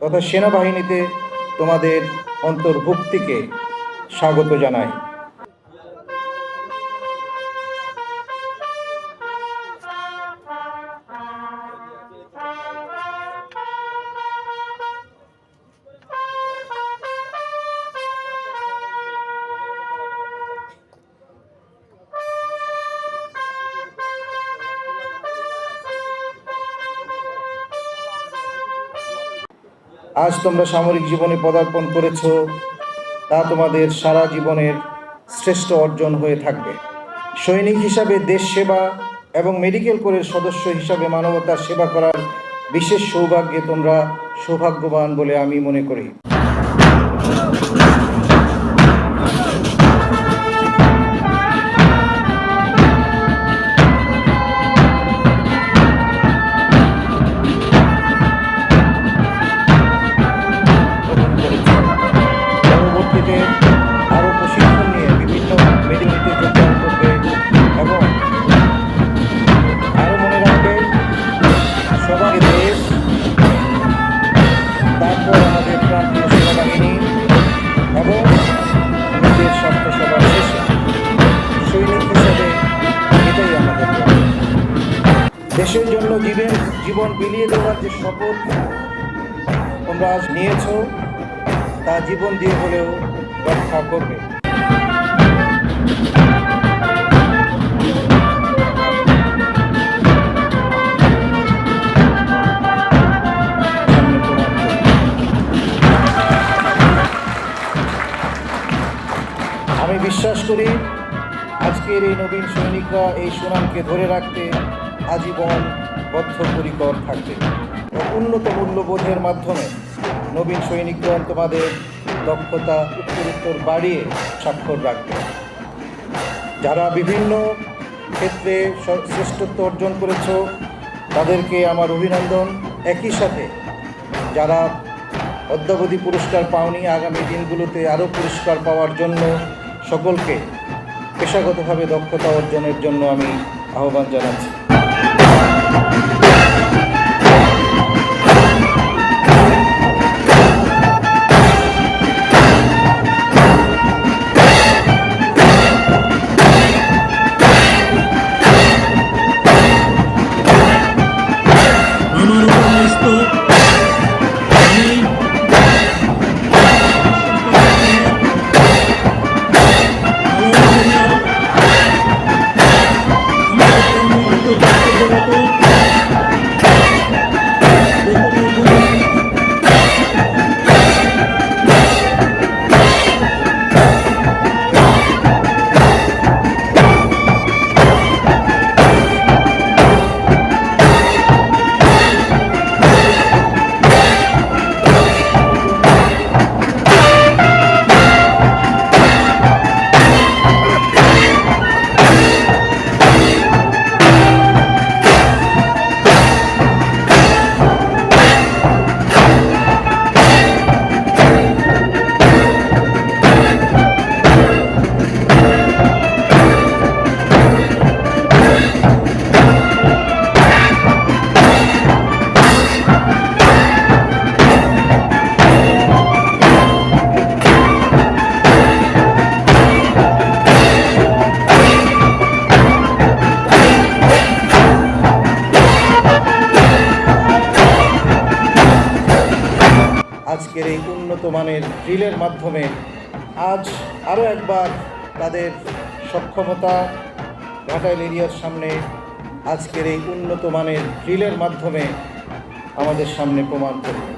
তথা সেনাবাহিনীতে তোমাদের অন্তর্ভুক্তিকে স্বাগত জানাই। আজ তোমরা সামরিক জীবনে পদার্পণ করেছ, তা তোমাদের সারা জীবনের শ্রেষ্ঠ অর্জন হয়ে থাকবে। সৈনিক হিসাবে দেশ সেবা এবং মেডিকেল কোরের সদস্য হিসাবে মানবতার সেবা করার বিশেষ সৌভাগ্যে তোমরা সৌভাগ্যবান বলে আমি মনে করি। আরো প্রশিক্ষণ নিয়ে বিভিন্ন মেডিকেলে যোগদান করবে এবং আরো মনে রাখবে সবার দেশ, তারপর আমাদের প্রান্তীয় সেনাবাহিনী এবং নিজের স্বাস্থ্যসেবার শেষে সৈনিক হিসেবে এটাই আমাদের দেশের জন্য জীবন বিলিয়ে দেওয়ার যে শপথ তোমরা আজ নিয়েছ, তা জীবন দিয়ে হলেও রক্ষা করবে। আমি বিশ্বাস করি আজকের এই নবীন সৈনিকরা এই সুনামকে ধরে রাখতে আজীবন বদ্ধপরিকর থাকবে। উন্নত মূল্যবোধের মাধ্যমে নবীন সৈনিকগণ তোমাদের দক্ষতা উত্তরোত্তর বাড়িয়ে স্বাক্ষর রাখবে। যারা বিভিন্ন ক্ষেত্রে শ্রেষ্ঠত্ব অর্জন করেছ তাদেরকে আমার অভিনন্দন। একই সাথে যারা অদ্যাবধি পুরস্কার পাওনি, আগামী দিনগুলোতে আরও পুরস্কার পাওয়ার জন্য সকলকে পেশাগতভাবে দক্ষতা অর্জনের জন্য আমি আহ্বান জানাচ্ছি। আজকের এই উন্নত মানের ড্রিলের মাধ্যমে আজ আরও একবার তাদের সক্ষমতা ঘাটাইল এরিয়ার সামনে আজকের এই উন্নত মানের ড্রিলের মাধ্যমে আমাদের সামনে প্রমাণ করবে।